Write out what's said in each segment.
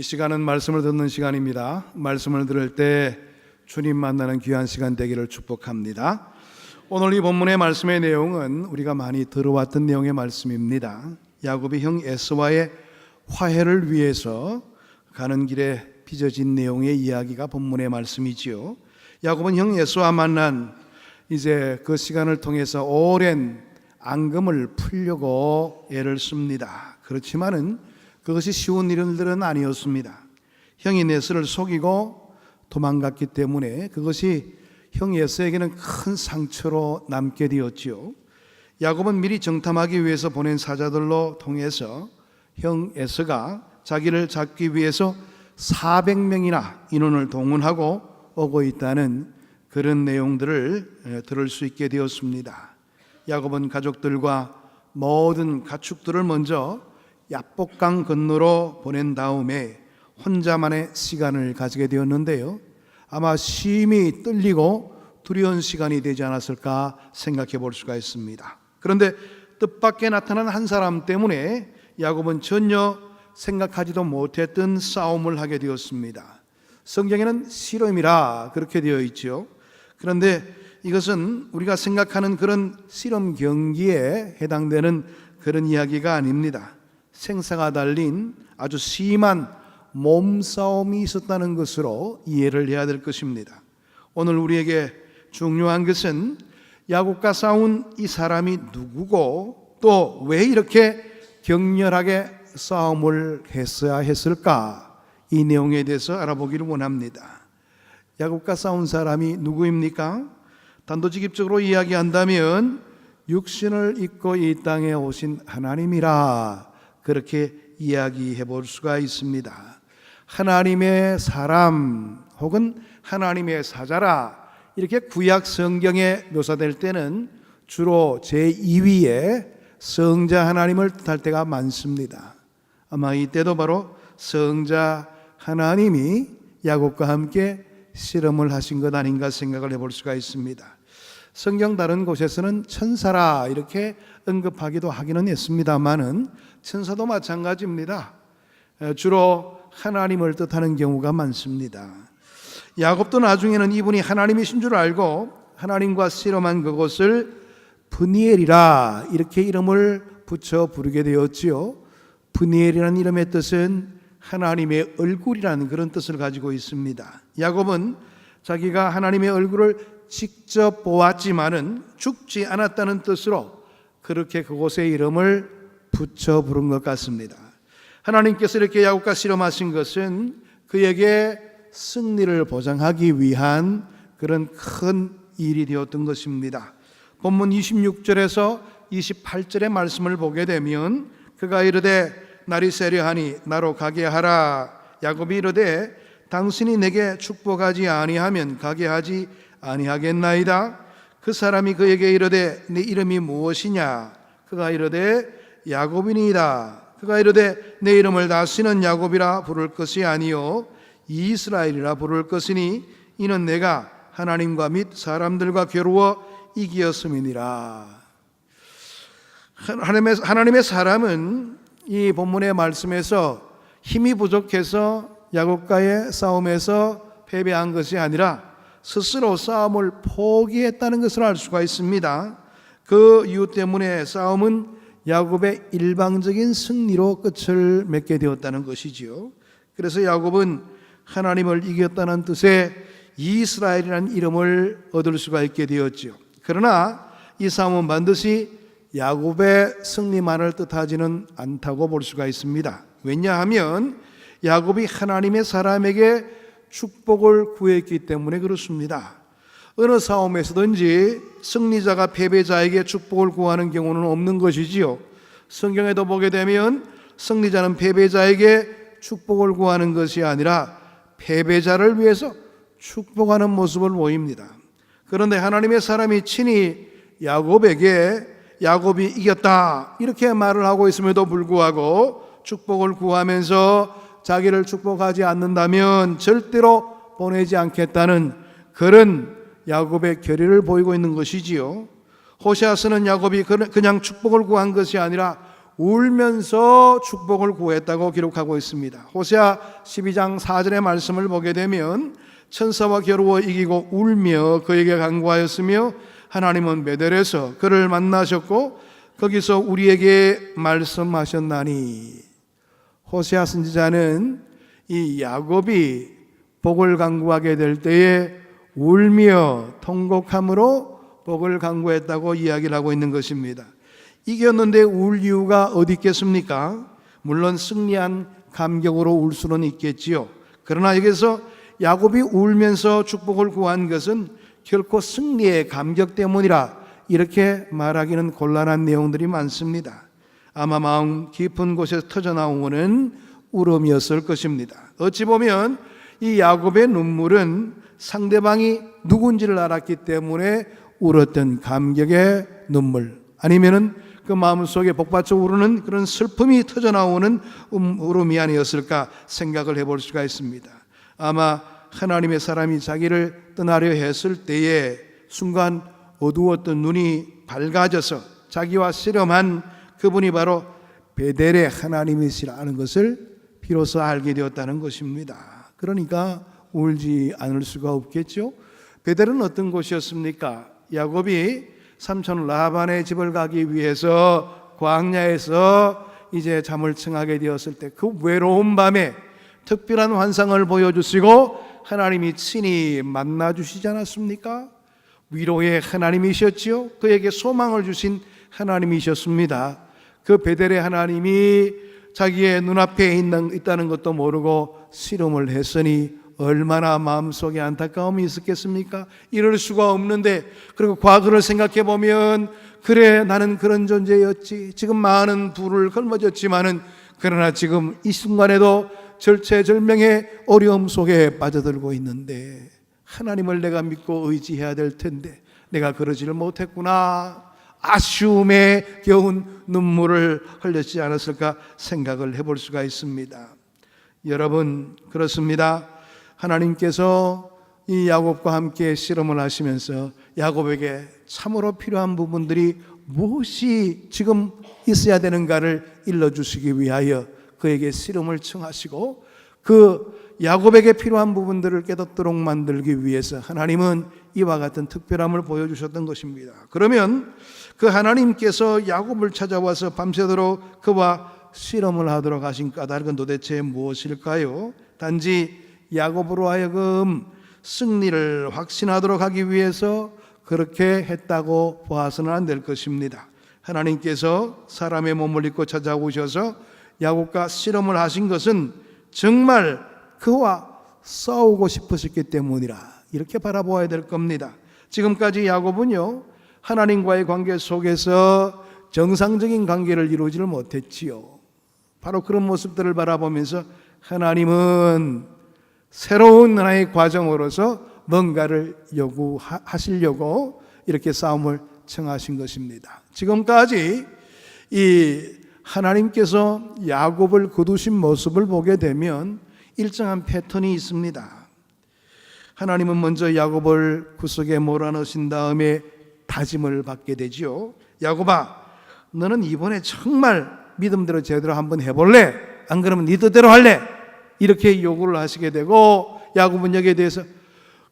시간은 말씀을 듣는 시간입니다. 말씀을 들을 때 주님 만나는 귀한 시간 되기를 축복합니다. 오늘 이 본문의 말씀의 내용은 우리가 많이 들어왔던 내용의 말씀입니다. 야곱이 형 에서와의 화해를 위해서 가는 길에 빚어진 내용의 이야기가 본문의 말씀이지요. 야곱은 형 에서와 만난 이제 그 시간을 통해서 오랜 앙금을 풀려고 애를 씁니다. 그렇지만은 그것이 쉬운 일들은 아니었습니다. 형이 에서를 속이고 도망갔기 때문에 그것이 형 에서에게는 큰 상처로 남게 되었지요. 야곱은 미리 정탐하기 위해서 보낸 사자들로 통해서 형 에서가 자기를 잡기 위해서 400명이나 인원을 동원하고 오고 있다는 그런 내용들을 들을 수 있게 되었습니다. 야곱은 가족들과 모든 가축들을 먼저 야복강 건너로 보낸 다음에 혼자만의 시간을 가지게 되었는데요, 아마 심히 떨리고 두려운 시간이 되지 않았을까 생각해 볼 수가 있습니다. 그런데 뜻밖의 나타난 한 사람 때문에 야곱은 전혀 생각하지도 못했던 싸움을 하게 되었습니다. 성경에는 실험이라 그렇게 되어 있죠. 그런데 이것은 우리가 생각하는 그런 실험 경기에 해당되는 그런 이야기가 아닙니다. 생사가 달린 아주 심한 몸싸움이 있었다는 것으로 이해를 해야 될 것입니다. 오늘 우리에게 중요한 것은 야곱과 싸운 이 사람이 누구고 또 왜 이렇게 격렬하게 싸움을 했어야 했을까, 이 내용에 대해서 알아보기를 원합니다. 야곱과 싸운 사람이 누구입니까? 단도직입적으로 이야기한다면 육신을 입고 이 땅에 오신 하나님이라 그렇게 이야기해 볼 수가 있습니다. 하나님의 사람 혹은 하나님의 사자라 이렇게 구약 성경에 묘사될 때는 주로 제2위의 성자 하나님을 뜻할 때가 많습니다. 아마 이때도 바로 성자 하나님이 야곱과 함께 실험을 하신 것 아닌가 생각을 해볼 수가 있습니다. 성경 다른 곳에서는 천사라 이렇게 언급하기도 하기는 했습니다만은 천사도 마찬가지입니다. 주로 하나님을 뜻하는 경우가 많습니다. 야곱도 나중에는 이분이 하나님이신 줄 알고 하나님과 실험한 그것을 브니엘이라 이렇게 이름을 붙여 부르게 되었지요. 브니엘이라는 이름의 뜻은 하나님의 얼굴이라는 그런 뜻을 가지고 있습니다. 야곱은 자기가 하나님의 얼굴을 직접 보았지만은 죽지 않았다는 뜻으로 그렇게 그곳의 이름을 붙여 부른 것 같습니다. 하나님께서 이렇게 야곱과 실험하신 것은 그에게 승리를 보장하기 위한 그런 큰 일이 되었던 것입니다. 본문 26절에서 28절의 말씀을 보게 되면 그가 이르되 날이 세려하니 나로 가게 하라. 야곱이 이르되 당신이 내게 축복하지 아니하면 가게 하지 아니하겠나이다. 그 사람이 그에게 이르되 네 이름이 무엇이냐? 그가 이르되 야곱이니이다. 그가 이르되 내 이름을 다시는 야곱이라 부를 것이 아니요 이스라엘이라 부를 것이니 이는 내가 하나님과 및 사람들과 겨루어 이기었음이니라. 하나님의 사람은 이 본문의 말씀에서 힘이 부족해서 야곱과의 싸움에서 패배한 것이 아니라 스스로 싸움을 포기했다는 것을 알 수가 있습니다. 그 이유 때문에 싸움은 야곱의 일방적인 승리로 끝을 맺게 되었다는 것이지요. 그래서 야곱은 하나님을 이겼다는 뜻의 이스라엘이라는 이름을 얻을 수가 있게 되었죠. 그러나 이 싸움은 반드시 야곱의 승리만을 뜻하지는 않다고 볼 수가 있습니다. 왜냐하면 야곱이 하나님의 사람에게 축복을 구했기 때문에 그렇습니다. 어느 싸움에서든지 승리자가 패배자에게 축복을 구하는 경우는 없는 것이지요. 성경에도 보게 되면 승리자는 패배자에게 축복을 구하는 것이 아니라 패배자를 위해서 축복하는 모습을 보입니다. 그런데 하나님의 사람이 친히 야곱에게 야곱이 이겼다 이렇게 말을 하고 있음에도 불구하고 축복을 구하면서 자기를 축복하지 않는다면 절대로 보내지 않겠다는 그런 야곱의 결의를 보이고 있는 것이지요. 호세아서는 야곱이 그냥 축복을 구한 것이 아니라 울면서 축복을 구했다고 기록하고 있습니다. 호세아 12장 4절의 말씀을 보게 되면 천사와 겨루어 이기고 울며 그에게 간구하였으며 하나님은 베델에서 그를 만나셨고 거기서 우리에게 말씀하셨나니. 호세아 선지자는 이 야곱이 복을 간구하게 될 때에 울며 통곡함으로 복을 간구했다고 이야기를 하고 있는 것입니다. 이겼는데 울 이유가 어디 있겠습니까? 물론 승리한 감격으로 울 수는 있겠지요. 그러나 여기서 야곱이 울면서 축복을 구한 것은 결코 승리의 감격 때문이라 이렇게 말하기는 곤란한 내용들이 많습니다. 아마 마음 깊은 곳에서 터져나오는 울음이었을 것입니다. 어찌 보면 이 야곱의 눈물은 상대방이 누군지를 알았기 때문에 울었던 감격의 눈물, 아니면은 그 마음속에 복받쳐 우르는 그런 슬픔이 터져나오는 울음이 아니었을까 생각을 해볼 수가 있습니다. 아마 하나님의 사람이 자기를 떠나려 했을 때에 순간 어두웠던 눈이 밝아져서 자기와 씨름한 그분이 바로 베델의 하나님이시라는 것을 비로소 알게 되었다는 것입니다. 그러니까 울지 않을 수가 없겠죠. 베델은 어떤 곳이었습니까? 야곱이 삼촌 라반의 집을 가기 위해서 광야에서 이제 잠을 청하게 되었을 때 그 외로운 밤에 특별한 환상을 보여주시고 하나님이 친히 만나주시지 않았습니까? 위로의 하나님이셨지요. 그에게 소망을 주신 하나님이셨습니다. 그 베델의 하나님이 자기의 눈앞에 있다는 것도 모르고 씨름을 했으니 얼마나 마음속에 안타까움이 있었겠습니까? 이럴 수가 없는데, 그리고 과거를 생각해 보면 그래 나는 그런 존재였지, 지금 많은 부를 걸머졌지만은 그러나 지금 이 순간에도 절체절명의 어려움 속에 빠져들고 있는데 하나님을 내가 믿고 의지해야 될 텐데 내가 그러지를 못했구나, 아쉬움에 겨운 눈물을 흘렸지 않았을까 생각을 해볼 수가 있습니다. 여러분, 그렇습니다. 하나님께서 이 야곱과 함께 씨름을 하시면서 야곱에게 참으로 필요한 부분들이 무엇이 지금 있어야 되는가를 일러주시기 위하여 그에게 씨름을 청하시고 그 야곱에게 필요한 부분들을 깨닫도록 만들기 위해서 하나님은 이와 같은 특별함을 보여주셨던 것입니다. 그러면 그 하나님께서 야곱을 찾아와서 밤새도록 그와 씨름을 하도록 하신 까닭은 도대체 무엇일까요? 단지 야곱으로 하여금 승리를 확신하도록 하기 위해서 그렇게 했다고 봐서는 안 될 것입니다. 하나님께서 사람의 몸을 입고 찾아오셔서 야곱과 씨름을 하신 것은 정말 그와 싸우고 싶으셨기 때문이라 이렇게 바라보아야 될 겁니다. 지금까지 야곱은요, 하나님과의 관계 속에서 정상적인 관계를 이루지를 못했지요. 바로 그런 모습들을 바라보면서 하나님은 새로운 하나의 과정으로서 뭔가를 요구하시려고 이렇게 싸움을 청하신 것입니다. 지금까지 이 하나님께서 야곱을 거두신 모습을 보게 되면 일정한 패턴이 있습니다. 하나님은 먼저 야곱을 구석에 몰아넣으신 다음에 다짐을 받게 되지요. 야곱아, 너는 이번에 정말 믿음대로 제대로 한번 해볼래? 안 그러면 네 뜻대로 할래? 이렇게 요구를 하시게 되고 야곱은 여기에 대해서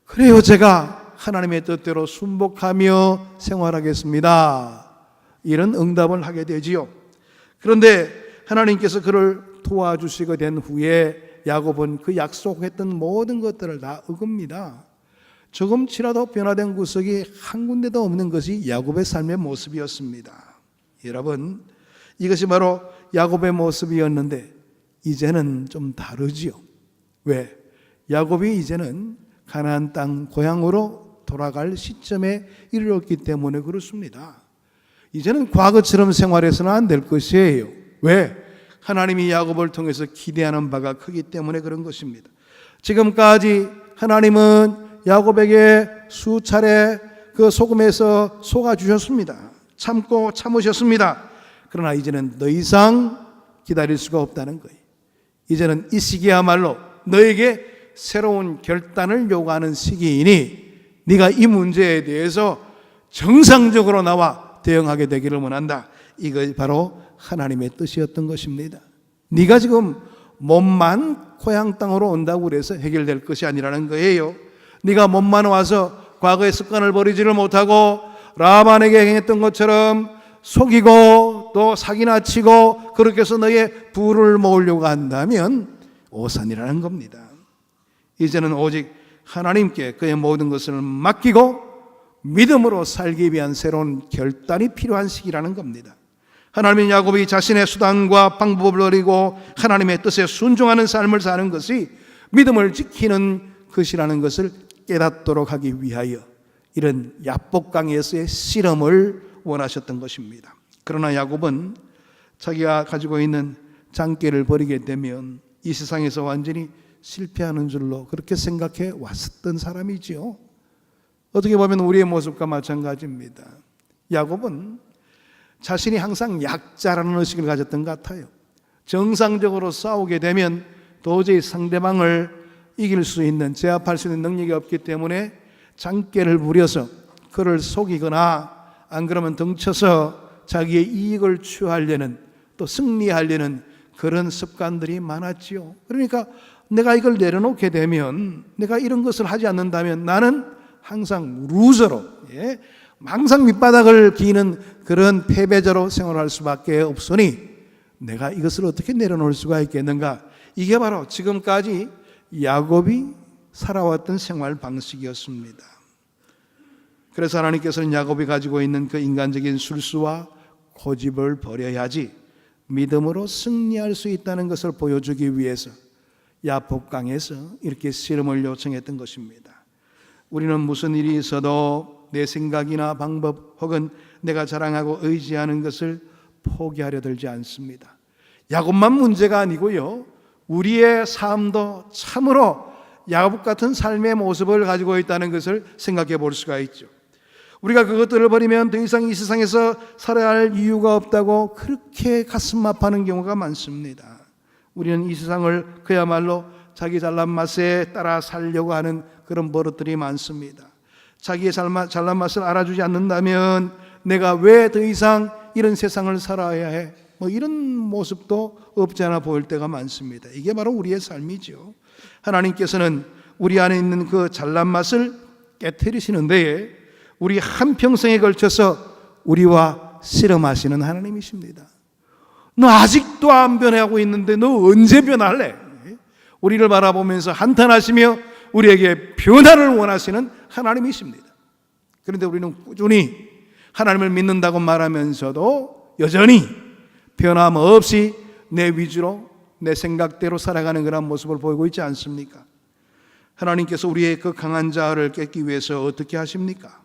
그래요, 제가 하나님의 뜻대로 순복하며 생활하겠습니다, 이런 응답을 하게 되지요. 그런데 하나님께서 그를 도와주시게 된 후에 야곱은 그 약속했던 모든 것들을 다 어깁니다. 조금치라도 변화된 구석이 한 군데도 없는 것이 야곱의 삶의 모습이었습니다. 여러분, 이것이 바로 야곱의 모습이었는데 이제는 좀 다르지요. 왜? 야곱이 이제는 가나안 땅 고향으로 돌아갈 시점에 이르렀기 때문에 그렇습니다. 이제는 과거처럼 생활해서는 안 될 것이에요. 왜? 하나님이 야곱을 통해서 기대하는 바가 크기 때문에 그런 것입니다. 지금까지 하나님은 야곱에게 수차례 그 소금에서 속아주셨습니다. 참고 참으셨습니다. 그러나 이제는 더 이상 기다릴 수가 없다는 거예요. 이제는 이 시기야말로 너에게 새로운 결단을 요구하는 시기이니 네가 이 문제에 대해서 정상적으로 나와 대응하게 되기를 원한다. 이것이 바로 하나님의 뜻이었던 것입니다. 네가 지금 몸만 고향 땅으로 온다고 그래서 해결될 것이 아니라는 거예요. 네가 몸만 와서 과거의 습관을 버리지를 못하고 라반에게 행했던 것처럼 속이고 또 사기나 치고 그렇게 해서 너의 부를 모으려고 한다면 오산이라는 겁니다. 이제는 오직 하나님께 그의 모든 것을 맡기고 믿음으로 살기 위한 새로운 결단이 필요한 시기라는 겁니다. 하나님은 야곱이 자신의 수단과 방법을 버리고 하나님의 뜻에 순종하는 삶을 사는 것이 믿음을 지키는 것이라는 것을 깨닫도록 하기 위하여 이런 야복강에서의 실험을 원하셨던 것입니다. 그러나 야곱은 자기가 가지고 있는 장깨를 버리게 되면 이 세상에서 완전히 실패하는 줄로 그렇게 생각해 왔었던 사람이지요. 어떻게 보면 우리의 모습과 마찬가지입니다. 야곱은 자신이 항상 약자라는 의식을 가졌던 것 같아요. 정상적으로 싸우게 되면 도저히 상대방을 이길 수 있는, 제압할 수 있는 능력이 없기 때문에 장깨를 부려서 그를 속이거나 안 그러면 덩쳐서 자기의 이익을 취하려는, 또 승리하려는 그런 습관들이 많았지요. 그러니까 내가 이걸 내려놓게 되면, 내가 이런 것을 하지 않는다면 나는 항상 루저로, 항상 밑바닥을 기는 그런 패배자로 생활할 수밖에 없으니 내가 이것을 어떻게 내려놓을 수가 있겠는가. 이게 바로 지금까지 야곱이 살아왔던 생활 방식이었습니다. 그래서 하나님께서는 야곱이 가지고 있는 그 인간적인 술수와 고집을 버려야지 믿음으로 승리할 수 있다는 것을 보여주기 위해서 야복강에서 이렇게 실험을 요청했던 것입니다. 우리는 무슨 일이 있어도 내 생각이나 방법 혹은 내가 자랑하고 의지하는 것을 포기하려 들지 않습니다. 야곱만 문제가 아니고요, 우리의 삶도 참으로 야곱 같은 삶의 모습을 가지고 있다는 것을 생각해 볼 수가 있죠. 우리가 그것들을 버리면 더 이상 이 세상에서 살아야 할 이유가 없다고 그렇게 가슴 아파하는 경우가 많습니다. 우리는 이 세상을 그야말로 자기 잘난 맛에 따라 살려고 하는 그런 버릇들이 많습니다. 자기의 잘난 맛을 알아주지 않는다면 내가 왜 더 이상 이런 세상을 살아야 해? 이런 모습도 없지 않아 보일 때가 많습니다. 이게 바로 우리의 삶이죠. 하나님께서는 우리 안에 있는 그 잘난 맛을 깨트리시는 데에 우리 한평생에 걸쳐서 우리와 실험하시는 하나님이십니다. 너 아직도 안 변하고 있는데 너 언제 변할래? 우리를 바라보면서 한탄하시며 우리에게 변화를 원하시는 하나님이십니다. 그런데 우리는 꾸준히 하나님을 믿는다고 말하면서도 여전히 변함없이 내 위주로 내 생각대로 살아가는 그런 모습을 보이고 있지 않습니까? 하나님께서 우리의 그 강한 자아를 깼기 위해서 어떻게 하십니까?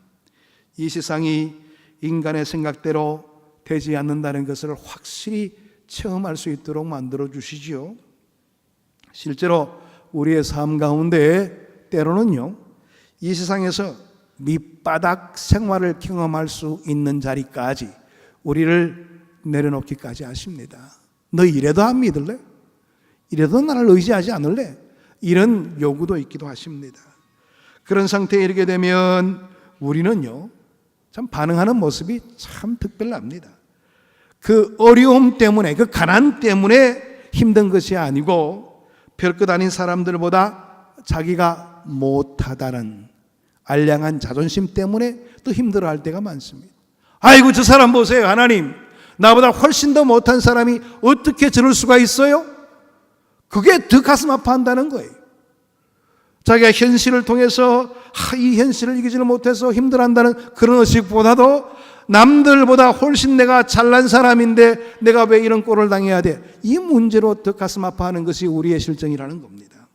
이 세상이 인간의 생각대로 되지 않는다는 것을 확실히 체험할 수 있도록 만들어 주시지요. 실제로 우리의 삶 가운데 때로는요, 이 세상에서 밑바닥 생활을 경험할 수 있는 자리까지 우리를 내려놓기까지 하십니다. 너 이래도 안 믿을래? 이래도 나를 의지하지 않을래? 이런 요구도 있기도 하십니다. 그런 상태에 이르게 되면 우리는요, 참 반응하는 모습이 참 특별합니다. 그 어려움 때문에, 그 가난 때문에 힘든 것이 아니고 별것 아닌 사람들보다 자기가 못하다는 알량한 자존심 때문에 또 힘들어할 때가 많습니다. 아이고 저 사람 보세요. 하나님, 나보다 훨씬 더 못한 사람이 어떻게 저럴 수가 있어요? 그게 더 가슴 아파한다는 거예요. 자기가 현실을 통해서 이 현실을 이기지를 못해서 힘들어한다는 그런 의식보다도 남들보다 훨씬 내가 잘난 사람인데 내가 왜 이런 꼴을 당해야 돼? 이 문제로 더 가슴 아파하는 것이 우리의 실정이라는 겁니다.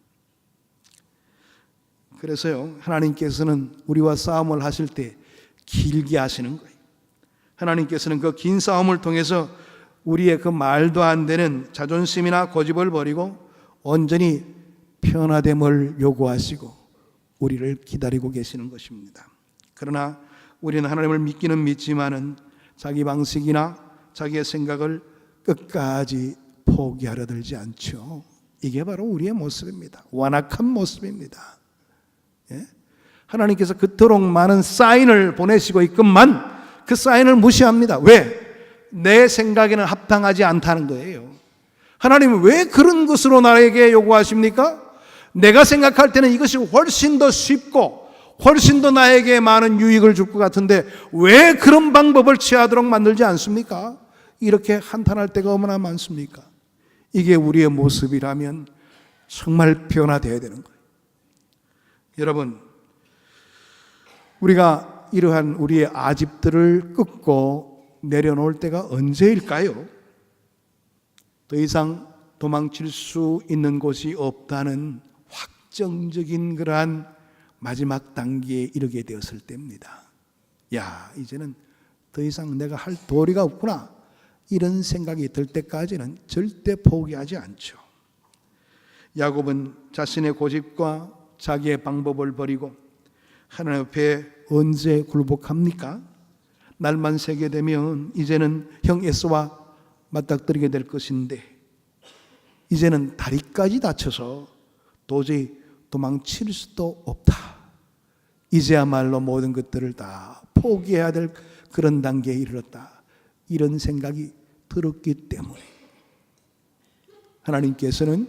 그래서요, 하나님께서는 우리와 싸움을 하실 때 길게 하시는 거예요. 하나님께서는 그 긴 싸움을 통해서 우리의 그 말도 안 되는 자존심이나 고집을 버리고 온전히 변화됨을 요구하시고 우리를 기다리고 계시는 것입니다. 그러나 우리는 하나님을 믿기는 믿지만은 자기 방식이나 자기의 생각을 끝까지 포기하려 들지 않죠. 이게 바로 우리의 모습입니다. 완악한 모습입니다. 하나님께서 그토록 많은 사인을 보내시고 있건만 그 사인을 무시합니다. 왜? 내 생각에는 합당하지 않다는 거예요. 하나님은 왜 그런 것으로 나에게 요구하십니까? 내가 생각할 때는 이것이 훨씬 더 쉽고 훨씬 더 나에게 많은 유익을 줄 것 같은데 왜 그런 방법을 취하도록 만들지 않습니까? 이렇게 한탄할 때가 얼마나 많습니까? 이게 우리의 모습이라면 정말 변화되어야 되는 거예요. 여러분, 우리가 이러한 우리의 아집들을 끊고 내려놓을 때가 언제일까요? 더 이상 도망칠 수 있는 곳이 없다는 확정적인 그러한 마지막 단계에 이르게 되었을 때입니다. 야, 이제는 더 이상 내가 할 도리가 없구나, 이런 생각이 들 때까지는 절대 포기하지 않죠. 야곱은 자신의 고집과 자기의 방법을 버리고 하나님 앞에 언제 굴복합니까? 날만 새게 되면 이제는 형 에서와 맞닥뜨리게 될 것인데 이제는 다리까지 다쳐서 도저히 도망칠 수도 없다. 이제야말로 모든 것들을 다 포기해야 될 그런 단계에 이르렀다. 이런 생각이 들었기 때문에 하나님께서는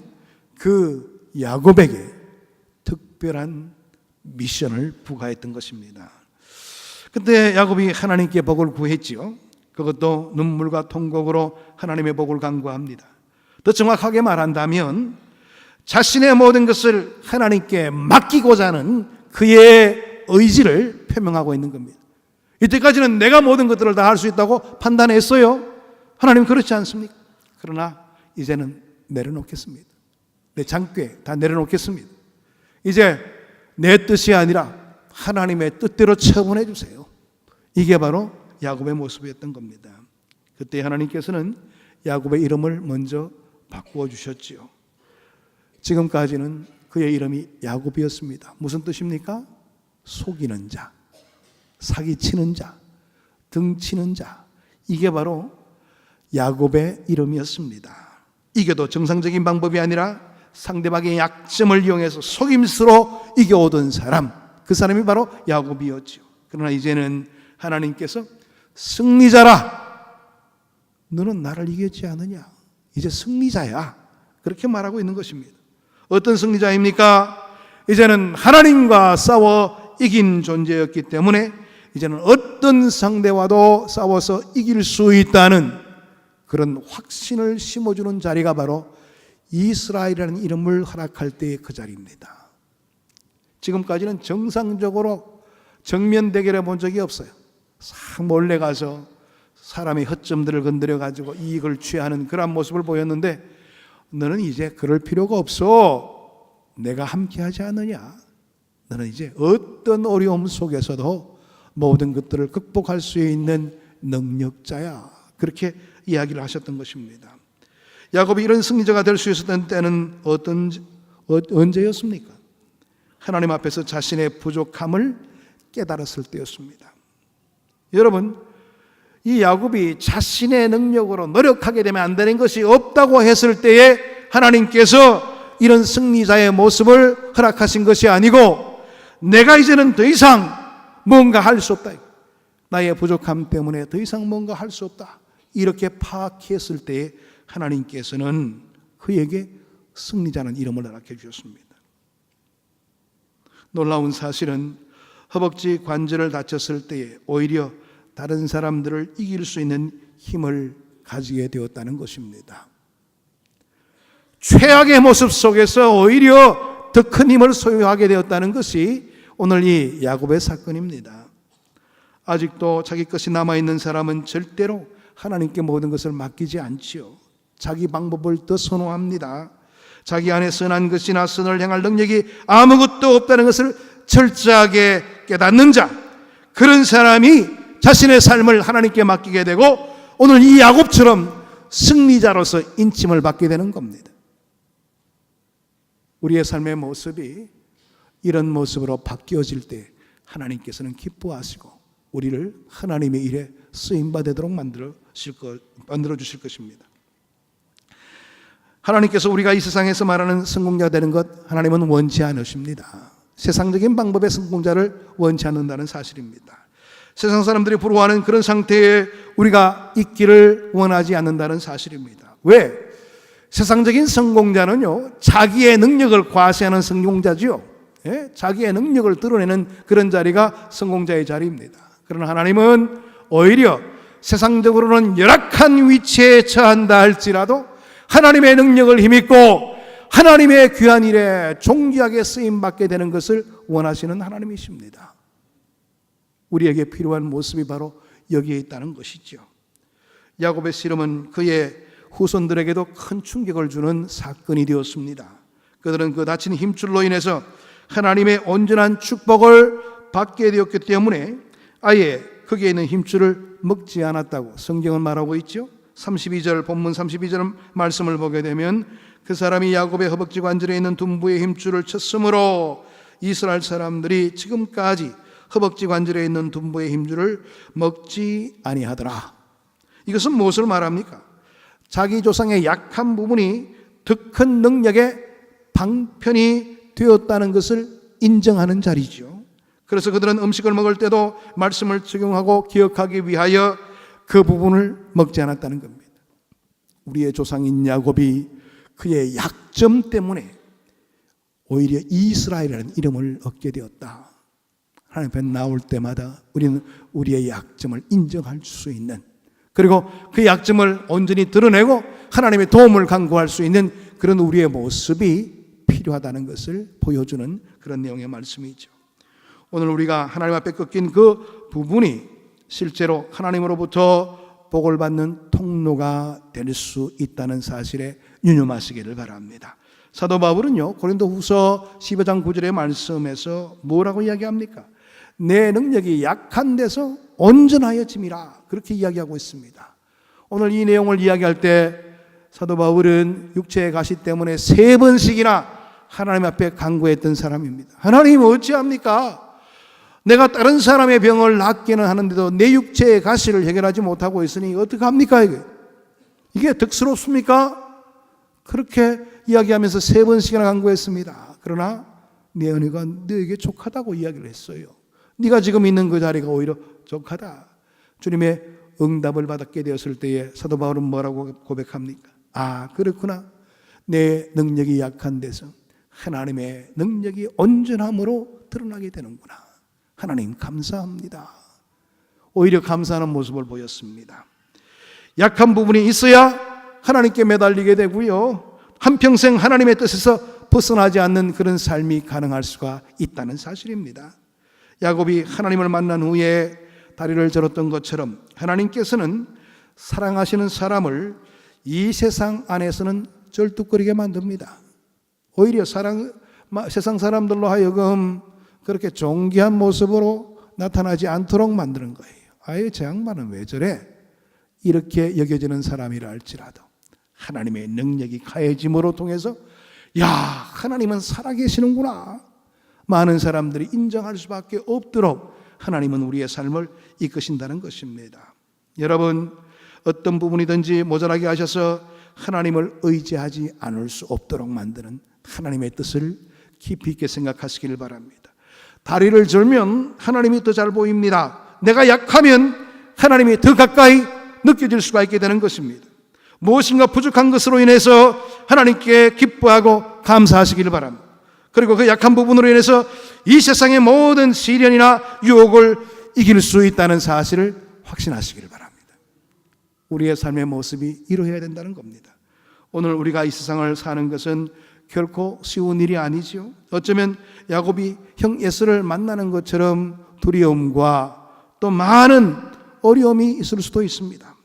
그 야곱에게 특별한 미션을 부과했던 것입니다. 그때 야곱이 하나님께 복을 구했지요. 그것도 눈물과 통곡으로 하나님의 복을 간구합니다. 더 정확하게 말한다면 자신의 모든 것을 하나님께 맡기고자 하는 그의 의지를 표명하고 있는 겁니다. 이때까지는 내가 모든 것들을 다 할 수 있다고 판단했어요. 하나님 그렇지 않습니까? 그러나 이제는 내려놓겠습니다. 내 장께 다 내려놓겠습니다. 이제 내 뜻이 아니라 하나님의 뜻대로 처분해 주세요. 이게 바로 야곱의 모습이었던 겁니다. 그때 하나님께서는 야곱의 이름을 먼저 바꾸어 주셨지요. 지금까지는 그의 이름이 야곱이었습니다. 무슨 뜻입니까? 속이는 자, 사기치는 자, 등치는 자. 이게 바로 야곱의 이름이었습니다. 이게도 정상적인 방법이 아니라 상대방의 약점을 이용해서 속임수로 이겨오던 사람, 그 사람이 바로 야곱이었죠. 그러나 이제는 하나님께서 승리자라, 너는 나를 이겼지 않느냐, 이제 승리자야, 그렇게 말하고 있는 것입니다. 어떤 승리자입니까? 이제는 하나님과 싸워 이긴 존재였기 때문에 이제는 어떤 상대와도 싸워서 이길 수 있다는 그런 확신을 심어주는 자리가 바로 이스라엘이라는 이름을 허락할 때의 그 자리입니다. 지금까지는 정상적으로 정면 대결해 본 적이 없어요. 싹 몰래 가서 사람의 허점들을 건드려 가지고 이익을 취하는 그런 모습을 보였는데 너는 이제 그럴 필요가 없어. 내가 함께하지 않느냐. 너는 이제 어떤 어려움 속에서도 모든 것들을 극복할 수 있는 능력자야. 그렇게 이야기를 하셨던 것입니다. 야곱이 이런 승리자가 될 수 있었던 때는 언제였습니까? 하나님 앞에서 자신의 부족함을 깨달았을 때였습니다. 여러분, 이 야곱이 자신의 능력으로 노력하게 되면 안 되는 것이 없다고 했을 때에 하나님께서 이런 승리자의 모습을 허락하신 것이 아니고 내가 이제는 더 이상 뭔가 할 수 없다, 나의 부족함 때문에 더 이상 뭔가 할 수 없다, 이렇게 파악했을 때에 하나님께서는 그에게 승리자는 이름을 허락해 주셨습니다. 놀라운 사실은 허벅지 관절을 다쳤을 때에 오히려 다른 사람들을 이길 수 있는 힘을 가지게 되었다는 것입니다. 최악의 모습 속에서 오히려 더 큰 힘을 소유하게 되었다는 것이 오늘 이 야곱의 사건입니다. 아직도 자기 것이 남아있는 사람은 절대로 하나님께 모든 것을 맡기지 않지요. 자기 방법을 더 선호합니다. 자기 안에 선한 것이나 선을 행할 능력이 아무것도 없다는 것을 철저하게 깨닫는 자, 그런 사람이 자신의 삶을 하나님께 맡기게 되고 오늘 이 야곱처럼 승리자로서 인침을 받게 되는 겁니다. 우리의 삶의 모습이 이런 모습으로 바뀌어질 때 하나님께서는 기뻐하시고 우리를 하나님의 일에 쓰임받도록 만들어 주실 것입니다. 하나님께서 우리가 이 세상에서 말하는 성공자 되는 것 하나님은 원치 않으십니다. 세상적인 방법의 성공자를 원치 않는다는 사실입니다. 세상 사람들이 부러워하는 그런 상태에 우리가 있기를 원하지 않는다는 사실입니다. 왜? 세상적인 성공자는요, 자기의 능력을 과시하는 성공자지요. 예? 자기의 능력을 드러내는 그런 자리가 성공자의 자리입니다. 그러나 하나님은 오히려 세상적으로는 열악한 위치에 처한다 할지라도 하나님의 능력을 힘입고 하나님의 귀한 일에 존귀하게 쓰임받게 되는 것을 원하시는 하나님이십니다. 우리에게 필요한 모습이 바로 여기에 있다는 것이죠. 야곱의 씨름은 그의 후손들에게도 큰 충격을 주는 사건이 되었습니다. 그들은 그 다친 힘줄로 인해서 하나님의 온전한 축복을 받게 되었기 때문에 아예 거기에 있는 힘줄을 먹지 않았다고 성경은 말하고 있죠. 32절 본문 32절 말씀을 보게 되면 그 사람이 야곱의 허벅지 관절에 있는 둔부의 힘줄을 쳤으므로 이스라엘 사람들이 지금까지 허벅지 관절에 있는 둔부의 힘줄을 먹지 아니하더라. 이것은 무엇을 말합니까? 자기 조상의 약한 부분이 더 큰 능력의 방편이 되었다는 것을 인정하는 자리죠. 그래서 그들은 음식을 먹을 때도 말씀을 적용하고 기억하기 위하여 그 부분을 먹지 않았다는 겁니다. 우리의 조상인 야곱이 그의 약점 때문에 오히려 이스라엘이라는 이름을 얻게 되었다. 하나님 앞에 나올 때마다 우리는 우리의 약점을 인정할 수 있는, 그리고 그 약점을 온전히 드러내고 하나님의 도움을 간구할 수 있는 그런 우리의 모습이 필요하다는 것을 보여주는 그런 내용의 말씀이죠. 오늘 우리가 하나님 앞에 꺾인 그 부분이 실제로 하나님으로부터 복을 받는 통로가 될 수 있다는 사실에 유념하시기를 바랍니다. 사도 바울은요, 고린도후서 15장 9절의 말씀에서 뭐라고 이야기합니까? 내 능력이 약한 데서 온전하여짐이라, 그렇게 이야기하고 있습니다. 오늘 이 내용을 이야기할 때 사도 바울은 육체의 가시 때문에 3번씩이나 하나님 앞에 간구했던 사람입니다. 하나님 어찌합니까? 내가 다른 사람의 병을 낫기는 하는데도 내 육체의 가시를 해결하지 못하고 있으니 어떡합니까? 이게 득스럽습니까? 그렇게 이야기하면서 3번씩이나 간구했습니다. 그러나 내 은혜가 너에게 족하다고 이야기를 했어요. 네가 지금 있는 그 자리가 오히려 족하다. 주님의 응답을 받게 되었을 때에 사도 바울은 뭐라고 고백합니까? 아, 그렇구나. 내 능력이 약한 데서 하나님의 능력이 온전함으로 드러나게 되는구나. 하나님 감사합니다. 오히려 감사하는 모습을 보였습니다. 약한 부분이 있어야 하나님께 매달리게 되고요, 한평생 하나님의 뜻에서 벗어나지 않는 그런 삶이 가능할 수가 있다는 사실입니다. 야곱이 하나님을 만난 후에 다리를 저렸던 것처럼 하나님께서는 사랑하시는 사람을 이 세상 안에서는 절뚝거리게 만듭니다. 오히려 세상 사람들로 하여금 그렇게 존귀한 모습으로 나타나지 않도록 만드는 거예요. 아예 저 양반은 왜 저래? 이렇게 여겨지는 사람이라 할지라도 하나님의 능력이 가해짐으로 통해서 야, 하나님은 살아계시는구나, 많은 사람들이 인정할 수밖에 없도록 하나님은 우리의 삶을 이끄신다는 것입니다. 여러분, 어떤 부분이든지 모자라게 하셔서 하나님을 의지하지 않을 수 없도록 만드는 하나님의 뜻을 깊이 있게 생각하시길 바랍니다. 다리를 절면 하나님이 더 잘 보입니다. 내가 약하면 하나님이 더 가까이 느껴질 수가 있게 되는 것입니다. 무엇인가 부족한 것으로 인해서 하나님께 기뻐하고 감사하시기를 바랍니다. 그리고 그 약한 부분으로 인해서 이 세상의 모든 시련이나 유혹을 이길 수 있다는 사실을 확신하시기를 바랍니다. 우리의 삶의 모습이 이러해야 된다는 겁니다. 오늘 우리가 이 세상을 사는 것은 결코 쉬운 일이 아니죠. 어쩌면 야곱이 형 에서를 만나는 것처럼 두려움과 또 많은 어려움이 있을 수도 있습니다.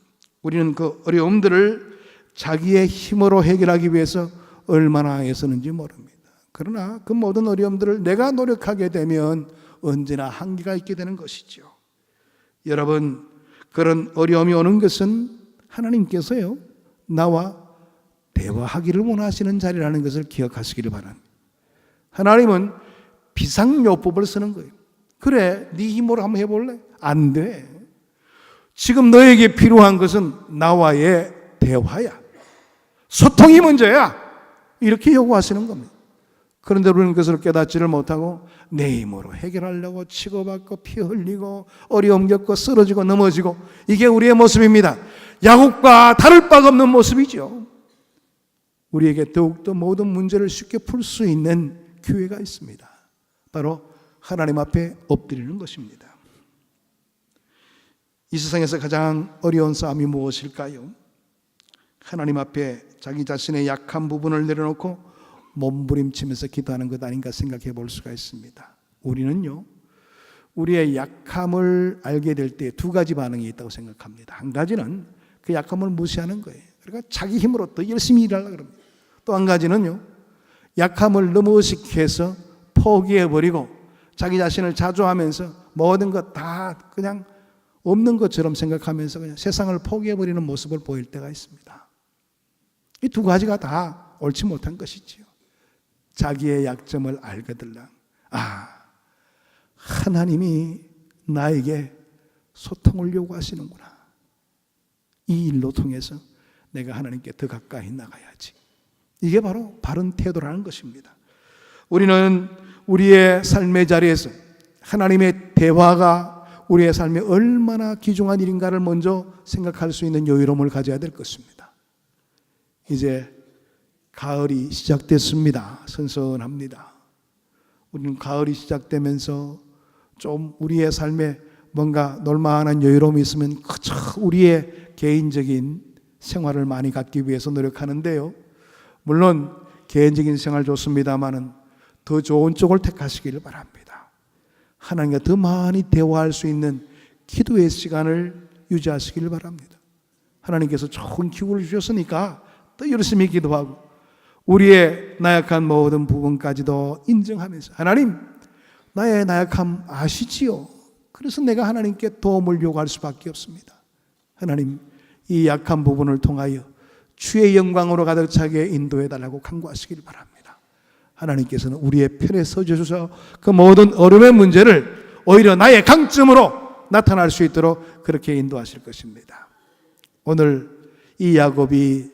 우리는 그 어려움들을 자기의 힘으로 해결하기 위해서 얼마나 애쓰는지 모릅니다. 그러나 그 모든 어려움들을 내가 노력하게 되면 언제나 한계가 있게 되는 것이죠. 여러분, 그런 어려움이 오는 것은 하나님께서요, 나와 대화하기를 원하시는 자리라는 것을 기억하시기를 바랍니다. 하나님은 비상요법을 쓰는 거예요. 그래, 네 힘으로 한번 해볼래? 안 돼. 지금 너에게 필요한 것은 나와의 대화야. 소통이 먼저야. 이렇게 요구하시는 겁니다. 그런데 우리는 그것을 깨닫지를 못하고 내 힘으로 해결하려고 치고받고 피 흘리고 어려움 겪고 쓰러지고 넘어지고, 이게 우리의 모습입니다. 야곱과 다를 바가 없는 모습이죠. 우리에게 더욱더 모든 문제를 쉽게 풀 수 있는 기회가 있습니다. 바로 하나님 앞에 엎드리는 것입니다. 이 세상에서 가장 어려운 싸움이 무엇일까요? 하나님 앞에 자기 자신의 약한 부분을 내려놓고 몸부림치면서 기도하는 것 아닌가 생각해 볼 수가 있습니다. 우리는요, 우리의 약함을 알게 될 때 두 가지 반응이 있다고 생각합니다. 한 가지는 그 약함을 무시하는 거예요. 그러니까 자기 힘으로 더 열심히 일하려고 합니다. 또 한 가지는요, 약함을 너무 의식해서 포기해버리고 자기 자신을 자조하면서 모든 것 다 그냥 없는 것처럼 생각하면서 그냥 세상을 포기해버리는 모습을 보일 때가 있습니다. 이 두 가지가 다 옳지 못한 것이지요. 자기의 약점을 알거들랑, 하나님이 나에게 소통을 요구하시는구나. 이 일로 통해서 내가 하나님께 더 가까이 나가야지. 이게 바로 바른 태도라는 것입니다. 우리는 우리의 삶의 자리에서 하나님의 대화가 우리의 삶에 얼마나 귀중한 일인가를 먼저 생각할 수 있는 여유로움을 가져야 될 것입니다. 이제 가을이 시작됐습니다. 선선합니다. 우리는 가을이 시작되면서 좀 우리의 삶에 뭔가 놀만한 여유로움이 있으면 그저 우리의 개인적인 생활을 많이 갖기 위해서 노력하는데요, 물론 개인적인 생활 좋습니다마는 더 좋은 쪽을 택하시기를 바랍니다. 하나님과 더 많이 대화할 수 있는 기도의 시간을 유지하시기를 바랍니다. 하나님께서 좋은 기회를 주셨으니까 더 열심히 기도하고 우리의 나약한 모든 부분까지도 인정하면서, 하나님, 나의 나약함 아시지요? 그래서 내가 하나님께 도움을 요구할 수밖에 없습니다. 하나님, 이 약한 부분을 통하여 주의 영광으로 가득 차게 인도해 달라고 간구하시길 바랍니다. 하나님께서는 우리의 편에 서주셔서 그 모든 어려움의 문제를 오히려 나의 강점으로 나타날 수 있도록 그렇게 인도하실 것입니다. 오늘 이 야곱이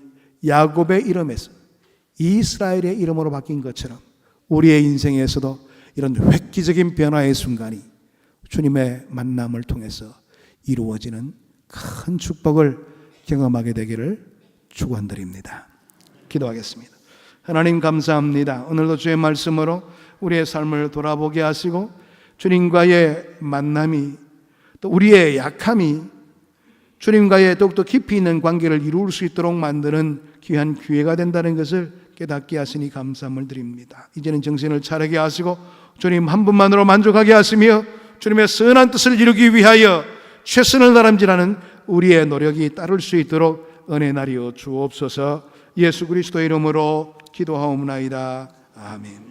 야곱의 이름에서 이스라엘의 이름으로 바뀐 것처럼 우리의 인생에서도 이런 획기적인 변화의 순간이 주님의 만남을 통해서 이루어지는 큰 축복을 경험하게 되기를 축원드립니다. 기도하겠습니다. 하나님 감사합니다. 오늘도 주의 말씀으로 우리의 삶을 돌아보게 하시고 주님과의 만남이, 또 우리의 약함이 주님과의 더욱더 깊이 있는 관계를 이룰 수 있도록 만드는 귀한 기회가 된다는 것을 깨닫게 하시니 감사함을 드립니다. 이제는 정신을 차리게 하시고 주님 한 분만으로 만족하게 하시며 주님의 선한 뜻을 이루기 위하여 최선을 다람질하는 우리의 노력이 따를 수 있도록 은혜 나리여 주옵소서. 예수 그리스도의 이름으로 기도하옵나이다. 아멘.